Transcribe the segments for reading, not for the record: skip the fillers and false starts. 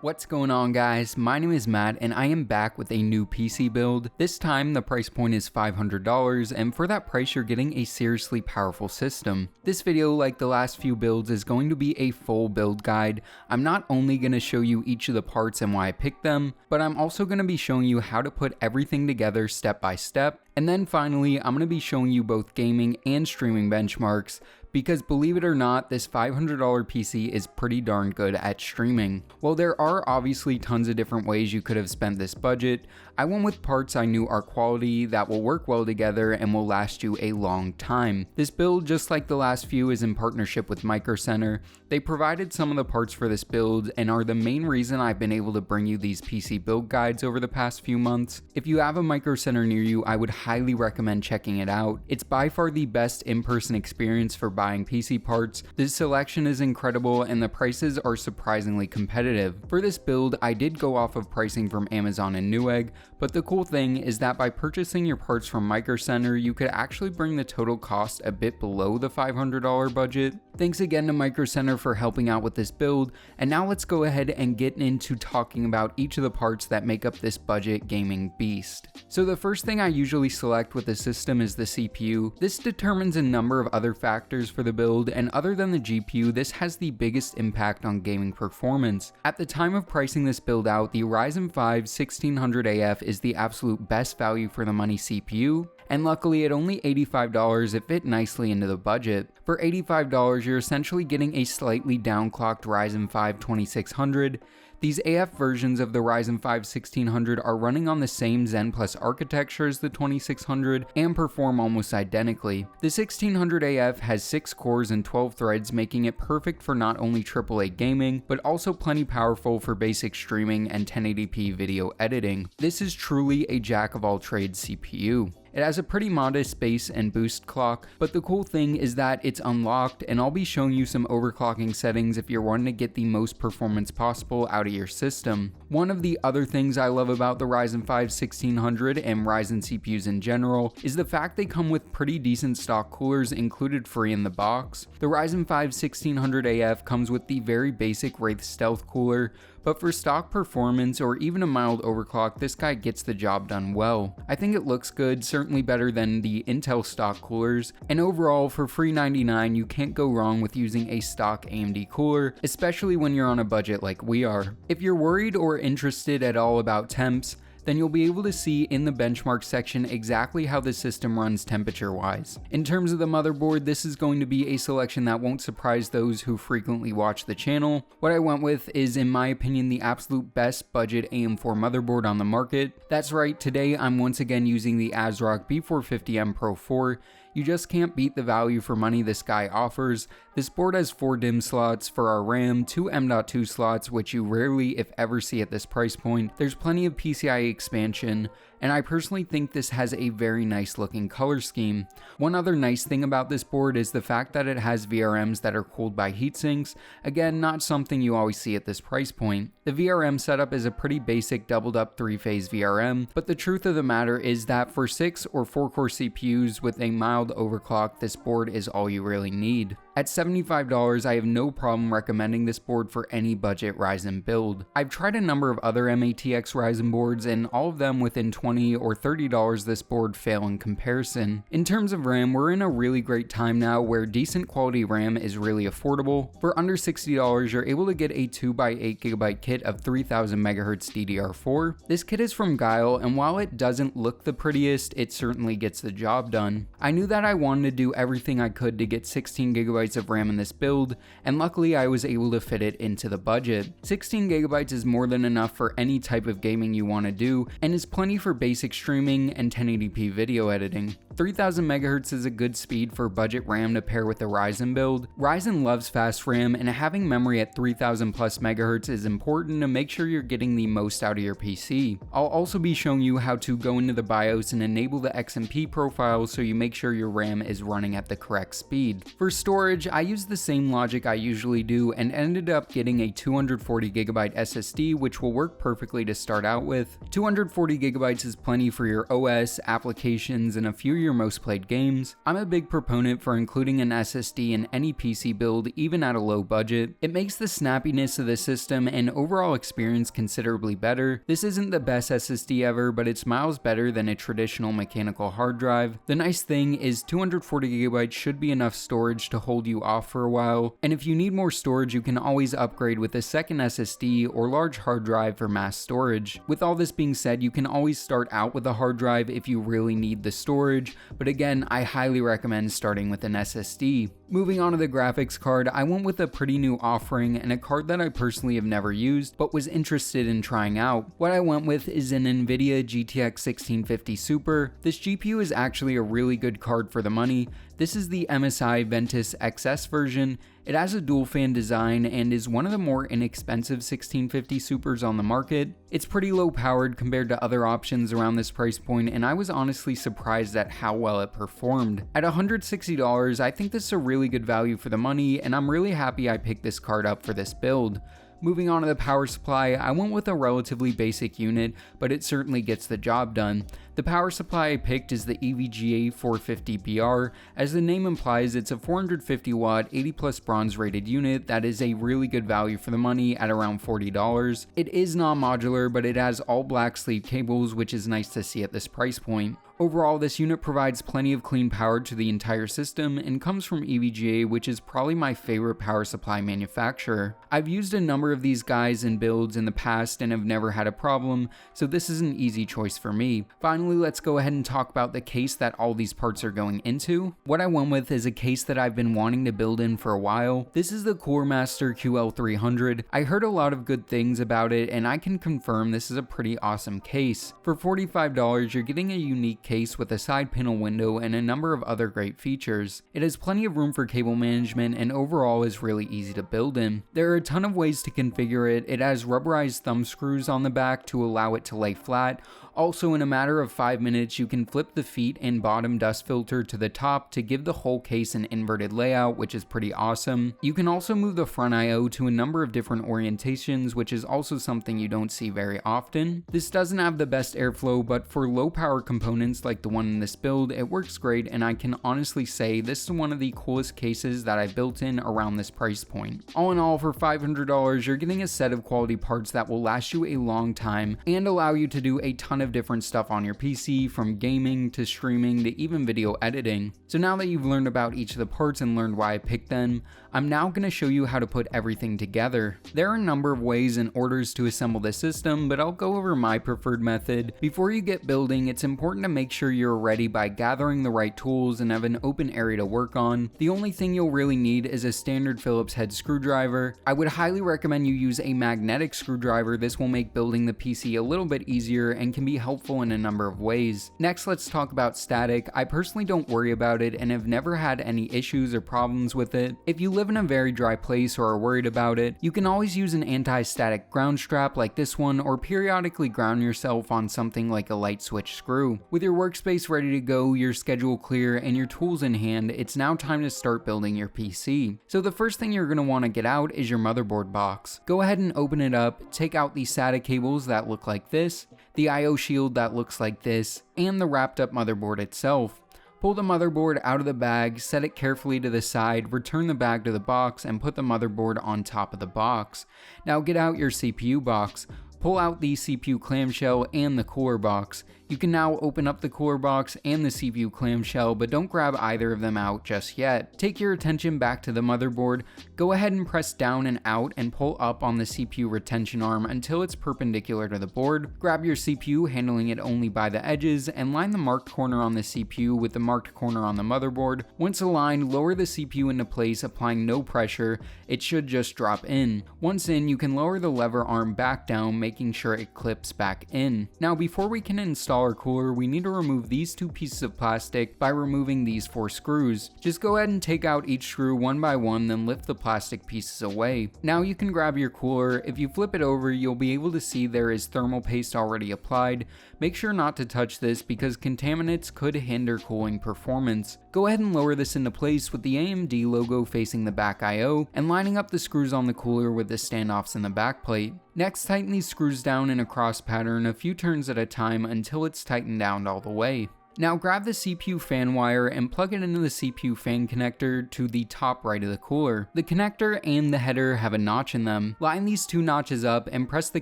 What's going on, guys? My name is Matt and I am back with a new PC build. This time the price point is $500, and for that price you're getting a seriously powerful system. This video, like the last few builds, is going to be a full build guide. I'm not only going to show you each of the parts and why I picked them, but I'm also going to be showing you how to put everything together step by step. And then finally, I'm going to be showing you both gaming and streaming benchmarks, because believe it or not, this $500 PC is pretty darn good at streaming. While there are obviously tons of different ways you could have spent this budget, I went with parts I knew are quality, that will work well together, and will last you a long time. This build, just like the last few, is in partnership with Microcenter. They provided some of the parts for this build and are the main reason I've been able to bring you these PC build guides over the past few months. If you have a Microcenter near you, I would highly recommend checking it out. It's by far the best in-person experience for buying PC parts. This selection is incredible and the prices are surprisingly competitive. For this build, I did go off of pricing from Amazon and Newegg, but the cool thing is that by purchasing your parts from Microcenter, you could actually bring the total cost a bit below the $500 budget. Thanks again to Microcenter for helping out with this build, and now let's go ahead and get into talking about each of the parts that make up this budget gaming beast. So the first thing I usually select with the system is the CPU. This determines a number of other factors for the build, and other than the GPU, this has the biggest impact on gaming performance. At the time of pricing this build out, the Ryzen 5 1600AF is the absolute best value for the money CPU, and luckily at only $85 it fit nicely into the budget. For $85 you're essentially getting a slightly downclocked Ryzen 5 2600. These AF versions of the Ryzen 5 1600 are running on the same Zen Plus architecture as the 2600 and perform almost identically. The 1600 AF has 6 cores and 12 threads, making it perfect for not only AAA gaming, but also plenty powerful for basic streaming and 1080p video editing. This is truly a jack of all trades CPU. It has a pretty modest base and boost clock, but the cool thing is that it's unlocked, and I'll be showing you some overclocking settings if you're wanting to get the most performance possible out of your system. One of the other things I love about the Ryzen 5 1600 and Ryzen CPUs in general is the fact they come with pretty decent stock coolers included free in the box. The Ryzen 5 1600AF comes with the very basic Wraith Stealth cooler, but for stock performance or even a mild overclock, this guy gets the job done well. I think it looks good, certainly better than the Intel stock coolers, and overall for free $99 you can't go wrong with using a stock AMD cooler, especially when you're on a budget like we are. If you're worried or interested at all about temps, then you'll be able to see in the benchmark section exactly how the system runs temperature wise. In terms of the motherboard, this is going to be a selection that won't surprise those who frequently watch the channel. What I went with is, in my opinion, the absolute best budget AM4 motherboard on the market. That's right, today I'm once again using the ASRock B450M Pro 4. You just can't beat the value for money this guy offers. This board has 4 DIMM slots for our RAM, 2 M.2 slots, which you rarely if ever see at this price point. There's plenty of PCIe expansion, and I personally think this has a very nice looking color scheme. One other nice thing about this board is the fact that it has VRMs that are cooled by heatsinks. Again, not something you always see at this price point. The VRM setup is a pretty basic doubled up 3-phase VRM, but the truth of the matter is that for 6 or 4-core CPUs with a mild overclock, this board is all you really need. At $75, I have no problem recommending this board for any budget Ryzen build. I've tried a number of other MATX Ryzen boards, and all of them within $20 or $30 this board fail in comparison. In terms of RAM, we're in a really great time now where decent quality RAM is really affordable. For under $60, you're able to get a 2x8GB kit of 3000 MHz DDR4. This kit is from Guile, and while it doesn't look the prettiest, it certainly gets the job done. I knew that I wanted to do everything I could to get 16GB of RAM in this build, and luckily I was able to fit it into the budget. 16GB is more than enough for any type of gaming you want to do, and is plenty for basic streaming and 1080p video editing. 3000 MHz is a good speed for budget RAM to pair with the Ryzen build. Ryzen loves fast RAM, and having memory at 3000 plus MHz is important to make sure you're getting the most out of your PC. I'll also be showing you how to go into the BIOS and enable the XMP profile so you make sure your RAM is running at the correct speed. For storage, storage, I used the same logic I usually do and ended up getting a 240GB SSD, which will work perfectly to start out with. 240GB is plenty for your OS, applications, and a few of your most played games. I'm a big proponent for including an SSD in any PC build, even at a low budget. It makes the snappiness of the system and overall experience considerably better. This isn't the best SSD ever, but it's miles better than a traditional mechanical hard drive. The nice thing is 240GB should be enough storage to hold you off for a while, and if you need more storage, you can always upgrade with a second SSD or large hard drive for mass storage. With all this being said, you can always start out with a hard drive if you really need the storage, but again, I highly recommend starting with an SSD. Moving on to the graphics card, I went with a pretty new offering and a card that I personally have never used, but was interested in trying out. What I went with is an NVIDIA GTX 1650 Super. This GPU is actually a really good card for the money. This is the MSI Ventus XS version. It has a dual fan design and is one of the more inexpensive 1650 Supers on the market. It's pretty low powered compared to other options around this price point, and I was honestly surprised at how well it performed. At $160, I think this is a really good value for the money, and I'm really happy I picked this card up for this build. Moving on to the power supply, I went with a relatively basic unit, but it certainly gets the job done. The power supply I picked is the EVGA 450BR. As the name implies, it's a 450 watt, 80 plus bronze rated unit that is a really good value for the money at around $40. It is non-modular, but it has all black sleeve cables, which is nice to see at this price point. Overall, this unit provides plenty of clean power to the entire system and comes from EVGA, which is probably my favorite power supply manufacturer. I've used a number of these guys in builds in the past and have never had a problem, so this is an easy choice for me. Finally, let's go ahead and talk about the case that all these parts are going into. What I went with is a case that I've been wanting to build in for a while. This is the Cooler Master QL300. I heard a lot of good things about it, and I can confirm this is a pretty awesome case. For $45, you're getting a unique case with a side panel window and a number of other great features. It has plenty of room for cable management and overall is really easy to build in. There are a ton of ways to configure it. It has rubberized thumb screws on the back to allow it to lay flat. Also, in a matter of 5 minutes, you can flip the feet and bottom dust filter to the top to give the whole case an inverted layout, which is pretty awesome. You can also move the front I/O to a number of different orientations, which is also something you don't see very often. This doesn't have the best airflow, but for low power components like the one in this build, it works great, and I can honestly say this is one of the coolest cases that I've built in around this price point. All in all, for $500, you're getting a set of quality parts that will last you a long time and allow you to do a ton of different stuff on your PC, from gaming to streaming to even video editing. So now that you've learned about each of the parts and learned why I picked them, I'm now going to show you how to put everything together. There are a number of ways and orders to assemble this system, but I'll go over my preferred method. Before you get building, it's important to make sure you're ready by gathering the right tools and have an open area to work on. The only thing you'll really need is a standard Phillips head screwdriver. I would highly recommend you use a magnetic screwdriver. This will make building the PC a little bit easier and can be helpful in a number of ways. Next, let's talk about static. I personally don't worry about it and have never had any issues or problems with it. If you live in a very dry place or are worried about it, you can always use an anti-static ground strap like this one, or periodically ground yourself on something like a light switch screw. With your workspace ready to go, your schedule clear, and your tools in hand, it's now time to start building your PC. So the first thing you're going to want to get out is your motherboard box. Go ahead and open it up, take out the SATA cables that look like this, the I/O shield that looks like this, and the wrapped up motherboard itself. Pull the motherboard out of the bag, set it carefully to the side, return the bag to the box, and put the motherboard on top of the box. Now get out your CPU box. Pull out the CPU clamshell and the cooler box. You can now open up the cooler box and the CPU clamshell, but don't grab either of them out just yet. Take your attention back to the motherboard. Go ahead and press down and out and pull up on the CPU retention arm until it's perpendicular to the board. Grab your CPU, handling it only by the edges, and line the marked corner on the CPU with the marked corner on the motherboard. Once aligned, lower the CPU into place, applying no pressure. It should just drop in. Once in, you can lower the lever arm back down, making sure it clips back in. Now, before we can install install our cooler, we need to remove these two pieces of plastic by removing these 4 screws. Just go ahead and take out each screw one by one, then lift the plastic pieces away. Now you can grab your cooler. If you flip it over, you'll be able to see there is thermal paste already applied. Make sure not to touch this because contaminants could hinder cooling performance. Go ahead and lower this into place with the AMD logo facing the back I/O and lining up the screws on the cooler with the standoffs in the back plate. Next, tighten these screws down in a cross pattern a few turns at a time until it's tightened down all the way. Now grab the CPU fan wire and plug it into the CPU fan connector to the top right of the cooler. The connector and the header have a notch in them. Line these 2 notches up and press the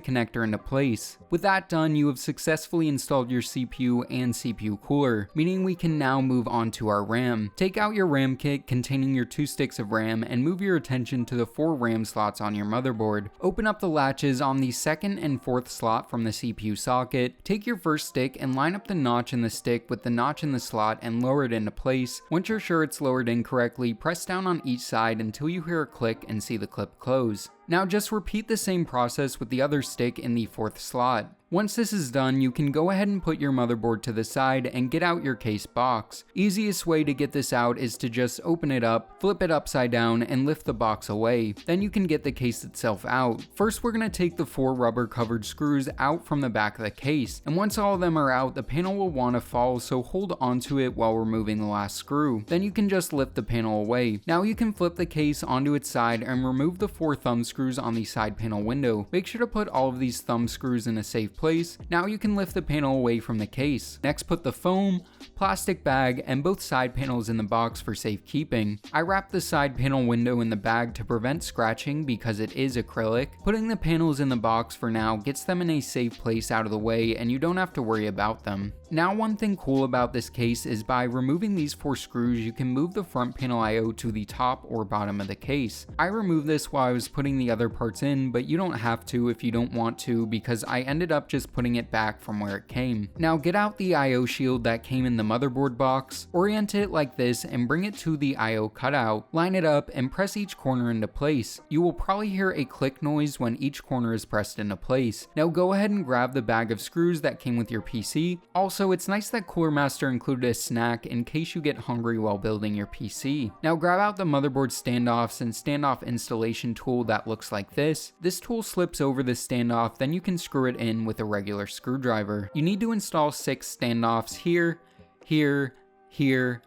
connector into place. With that done, you have successfully installed your CPU and CPU cooler, meaning we can now move on to our RAM. Take out your RAM kit containing your 2 sticks of RAM and move your attention to the 4 RAM slots on your motherboard. Open up the latches on the 2nd and 4th slot from the CPU socket. Take your first stick and line up the notch in the stick with the notch in the slot and lower it into place. Once you're sure it's lowered in correctly, press down on each side until you hear a click and see the clip close. Now just repeat the same process with the other stick in the 4th slot. Once this is done, you can go ahead and put your motherboard to the side and get out your case box. Easiest way to get this out is to just open it up, flip it upside down, and lift the box away. Then you can get the case itself out. First, we're going to take the 4 rubber covered screws out from the back of the case, and once all of them are out, the panel will want to fall, so hold onto it while removing the last screw. Then you can just lift the panel away. Now you can flip the case onto its side and remove the 4 thumb screws on the side panel window. Make sure to put all of these thumb screws in a safe place. Now you can lift the panel away from the case. Next, put the foam, plastic bag, and both side panels in the box for safekeeping. I wrapped the side panel window in the bag to prevent scratching because it is acrylic. Putting the panels in the box for now gets them in a safe place out of the way and you don't have to worry about them. Now, one thing cool about this case is by removing these 4 screws, you can move the front panel I/O to the top or bottom of the case. I removed this while I was putting the other parts in, but you don't have to if you don't want to because I ended up just putting it back from where it came. Now get out the I/O shield that came in the motherboard box, orient it like this and bring it to the I/O cutout. Line it up and press each corner into place. You will probably hear a click noise when each corner is pressed into place. Now go ahead and grab the bag of screws that came with your PC. Also, it's nice that Cooler Master included a snack in case you get hungry while building your PC. Now grab out the motherboard standoffs and standoff installation tool that looks like this. This tool slips over the standoff, then you can screw it in with a regular screwdriver. You need to install 6 standoffs here, here, here,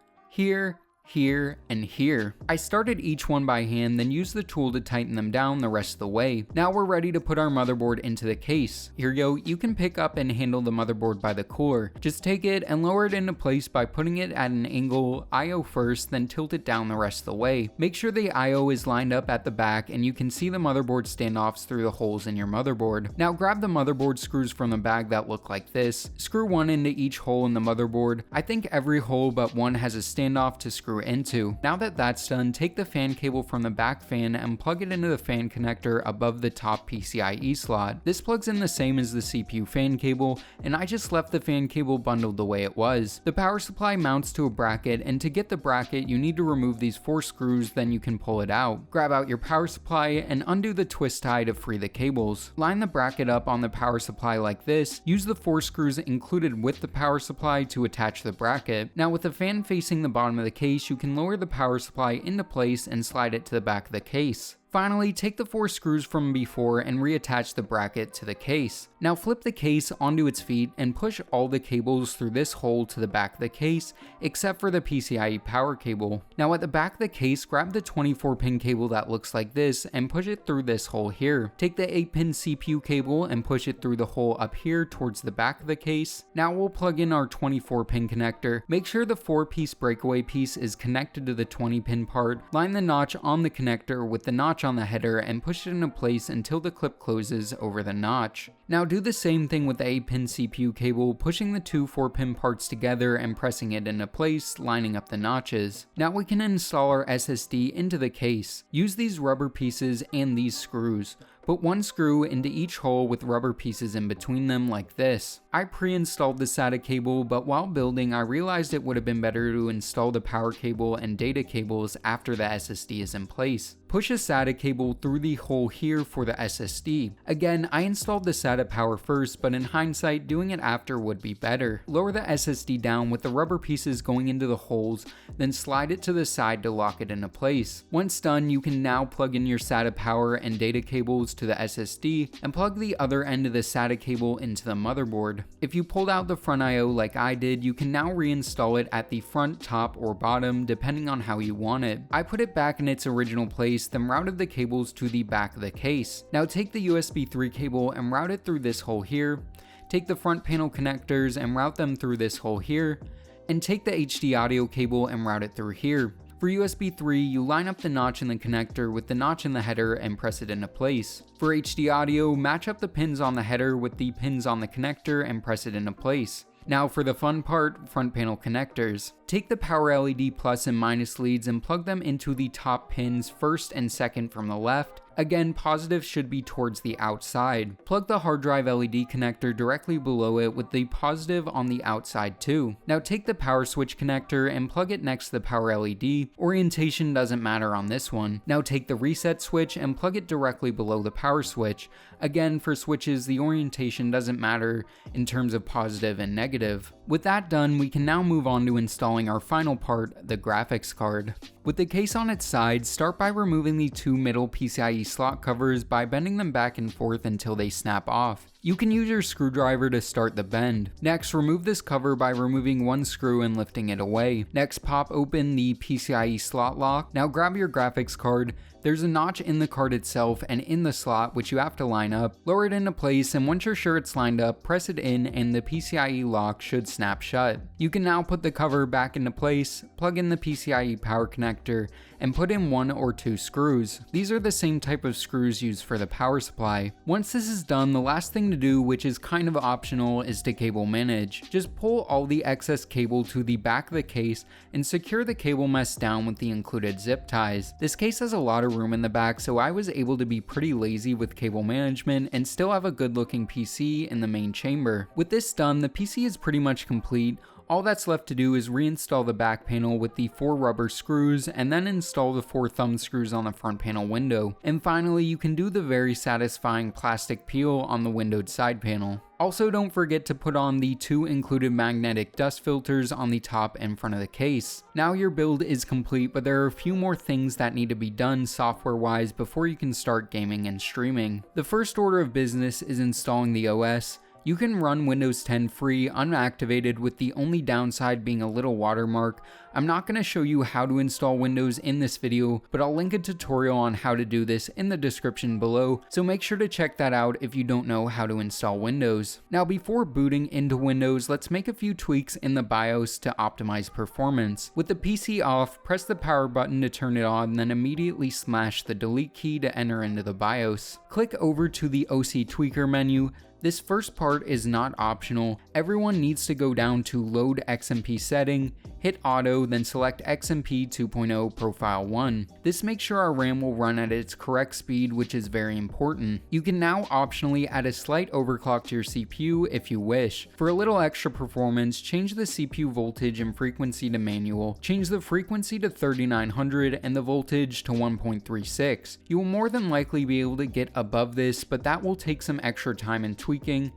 here, and here. I started each one by hand, then used the tool to tighten them down the rest of the way. Now we're ready to put our motherboard into the case. Here you go, you can pick up and handle the motherboard by the cooler. Just take it and lower it into place by putting it at an angle, I/O first, then tilt it down the rest of the way. Make sure the I/O is lined up at the back and you can see the motherboard standoffs through the holes in your motherboard. Now grab the motherboard screws from the bag that look like this. Screw one into each hole in the motherboard. I think every hole but one has a standoff to screw into. Now that that's done, take the fan cable from the back fan and plug it into the fan connector above the top PCIe slot. This plugs in the same as the CPU fan cable, and I just left the fan cable bundled the way it was. The power supply mounts to a bracket, and to get the bracket you need to remove these 4 screws, then you can pull it out. Grab out your power supply and undo the twist tie to free the cables. Line the bracket up on the power supply like this. Use the 4 screws included with the power supply to attach the bracket. Now with the fan facing the bottom of the case, you can lower the power supply into place and slide it to the back of the case. Finally, take the 4 screws from before and reattach the bracket to the case. Now flip the case onto its feet and push all the cables through this hole to the back of the case, except for the PCIe power cable. Now at the back of the case, grab the 24-pin cable that looks like this and push it through this hole here. Take the 8-pin CPU cable and push it through the hole up here towards the back of the case. Now we'll plug in our 24-pin connector. Make sure the 4-piece breakaway piece is connected to the 20-pin part. Line the notch on the connector with the notch on the header and push it into place until the clip closes over the notch. Now do the same thing with the 8-pin CPU cable, pushing the 2 4-pin parts together and pressing it into place, lining up the notches. Now we can install our SSD into the case. Use these rubber pieces and these screws. Put 1 screw into each hole with rubber pieces in between them like this. I pre-installed the SATA cable, but while building I realized it would have been better to install the power cable and data cables after the SSD is in place. push a SATA cable through the hole here for the SSD. Again, I installed the SATA power first, but in hindsight, doing it after would be better. Lower the SSD down with the rubber pieces going into the holes, then slide it to the side to lock it into place. Once done, you can now plug in your SATA power and data cables to the SSD and plug the other end of the SATA cable into the motherboard. If you pulled out the front I/O like I did, you can now reinstall it at the front, top, or bottom depending on how you want it. I put it back in its original place, then routed the cables to the back of the case. Now take the USB 3 cable and route it through this hole here. Take the front panel connectors and route them through this hole here. And take the HD audio cable and route it through here. For USB 3, you line up the notch in the connector with the notch in the header and press it into place. For HD audio, match up the pins on the header with the pins on the connector and press it into place. Now for the fun part, front panel connectors. Take the power LED plus and minus leads and plug them into the top pins first and second from the left. Again, positive should be towards the outside. Plug the hard drive LED connector directly below it with the positive on the outside too. Now take the power switch connector and plug it next to the power LED. Orientation doesn't matter on this one. Now take the reset switch and plug it directly below the power switch. Again, for switches, the orientation doesn't matter in terms of positive and negative. With that done, we can now move on to installing our final part, the graphics card. With the case on its side, start by removing the two middle PCIe slot covers by bending them back and forth until they snap off. You can use your screwdriver to start the bend. Next, remove this cover by removing one screw and lifting it away. Next, pop open the PCIe slot lock. Now grab your graphics card. There's a notch in the card itself and in the slot which you have to line up. Lower it into place, and once you're sure it's lined up, press it in and the PCIe lock should snap shut. You can now put the cover back into place, plug in the PCIe power connector, and put in 1 or 2 screws. These are the same type of screws used for the power supply. Once this is done, the last thing to do, which is kind of optional, is to cable manage. Just pull all the excess cable to the back of the case and secure the cable mess down with the included zip ties. This case has a lot of room in the back, so I was able to be pretty lazy with cable management and still have a good looking PC in the main chamber. With this done, the PC is pretty much complete. All that's left to do is reinstall the back panel with the 4 rubber screws and then install the 4 thumb screws on the front panel window. And finally, you can do the very satisfying plastic peel on the windowed side panel. Also, don't forget to put on the 2 included magnetic dust filters on the top and front of the case. Now your build is complete, but there are a few more things that need to be done software-wise before you can start gaming and streaming. The first order of business is installing the OS. You can run Windows 10 free, unactivated, with the only downside being a little watermark. I'm not going to show you how to install Windows in this video, but I'll link a tutorial on how to do this in the description below, so make sure to check that out if you don't know how to install Windows. Now before booting into Windows, let's make a few tweaks in the BIOS to optimize performance. With the PC off, press the power button to turn it on, then immediately smash the delete key to enter into the BIOS. Click over to the OC Tweaker menu. This first part is not optional. Everyone needs to go down to Load XMP Setting, hit Auto, then select XMP 2.0 Profile 1. This makes sure our RAM will run at its correct speed, which is very important. You can now optionally add a slight overclock to your CPU if you wish. For a little extra performance, change the CPU voltage and frequency to manual. Change the frequency to 3900 and the voltage to 1.36. You will more than likely be able to get above this, but that will take some extra time and tweaking.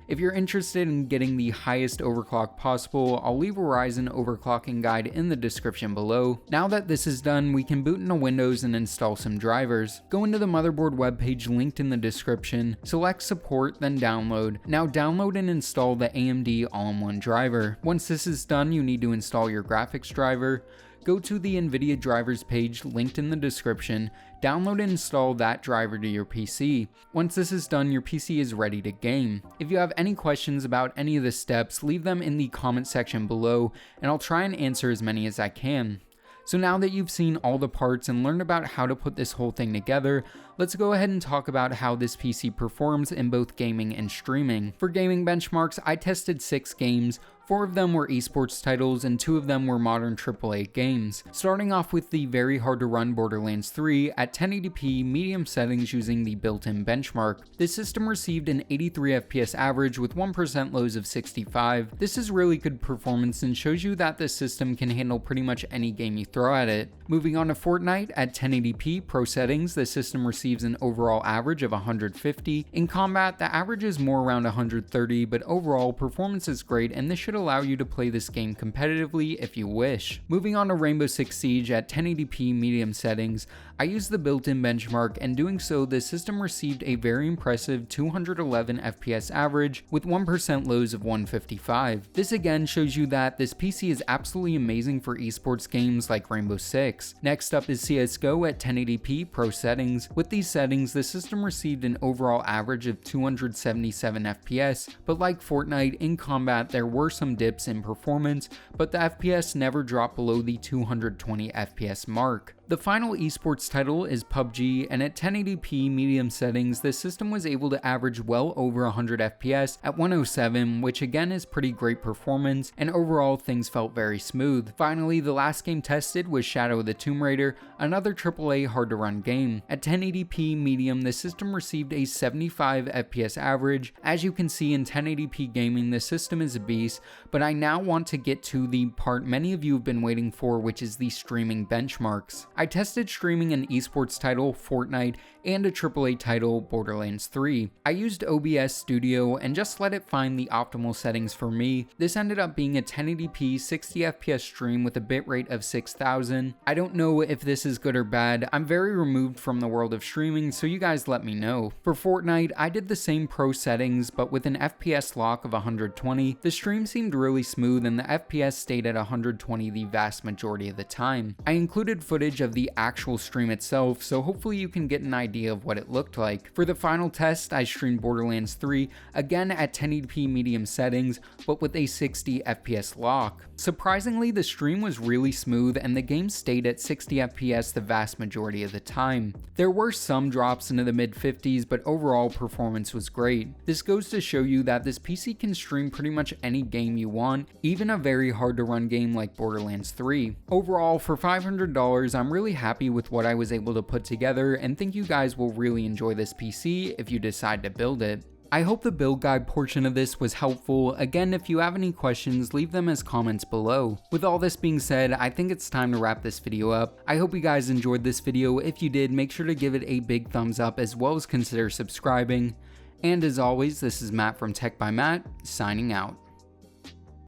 If you're interested in getting the highest overclock possible, I'll leave a Ryzen overclocking guide in the description below. Now that this is done, we can boot into Windows and install some drivers. Go into the motherboard webpage linked in the description, select support, then download. Now download and install the AMD all-in-one driver. Once this is done, you need to install your graphics driver. Go to the NVIDIA drivers page linked in the description, download and install that driver to your PC. Once this is done, your PC is ready to game. If you have any questions about any of the steps, leave them in the comment section below, and I'll try and answer as many as I can. So now that you've seen all the parts and learned about how to put this whole thing together, let's go ahead and talk about how this PC performs in both gaming and streaming. For gaming benchmarks, I tested 6 games, 4 of them were esports titles and 2 of them were modern AAA games. Starting off with the very hard to run Borderlands 3 at 1080p medium settings using the built-in benchmark. This system received an 83 FPS average with 1% lows of 65. This is really good performance and shows you that this system can handle pretty much any game you throw at it. Moving on to Fortnite at 1080p pro settings, the system receives an overall average of 150. In combat, the average is more around 130, but overall performance is great and this should allow you to play this game competitively if you wish. Moving on to Rainbow Six Siege at 1080p medium settings, I used the built-in benchmark, and doing so, the system received a very impressive 211 FPS average with 1% lows of 155. This again shows you that this PC is absolutely amazing for esports games like Rainbow Six. Next up is CSGO at 1080p pro settings. With these settings, the system received an overall average of 277 FPS, but like Fortnite, in combat there were some dips in performance, but the FPS never dropped below the 220 FPS mark. The final esports title is PUBG, and at 1080p medium settings, the system was able to average well over 100 FPS at 107, which again is pretty great performance, and overall things felt very smooth. Finally, the last game tested was Shadow of the Tomb Raider, another AAA hard to run game. At 1080p medium, the system received a 75 FPS average. As you can see in 1080p gaming, the system is a beast, but I now want to get to the part many of you have been waiting for, which is the streaming benchmarks. I tested streaming an esports title, Fortnite, and a AAA title, Borderlands 3. I used OBS Studio and just let it find the optimal settings for me. This ended up being a 1080p 60fps stream with a bitrate of 6000. I don't know if this is good or bad. I'm very removed from the world of streaming, so you guys let me know. For Fortnite, I did the same pro settings, but with an FPS lock of 120. The stream seemed really smooth and the FPS stayed at 120 the vast majority of the time. I included footage of the actual stream itself, so hopefully you can get an idea of what it looked like. For the final test, I streamed Borderlands 3, again at 1080p medium settings, but with a 60 FPS lock. Surprisingly, the stream was really smooth and the game stayed at 60 FPS the vast majority of the time. There were some drops into the mid 50s, but overall performance was great. This goes to show you that this PC can stream pretty much any game you want, even a very hard to run game like Borderlands 3. Overall, for $500, I'm really happy with what I was able to put together and think you guys will really enjoy this PC if you decide to build it. I hope the build guide portion of this was helpful. Again, if you have any questions, leave them as comments below. With all this being said, I think it's time to wrap this video up. I hope you guys enjoyed this video. If you did, make sure to give it a big thumbs up as well as consider subscribing. And as always, this is Matt from Tech by Matt, signing out.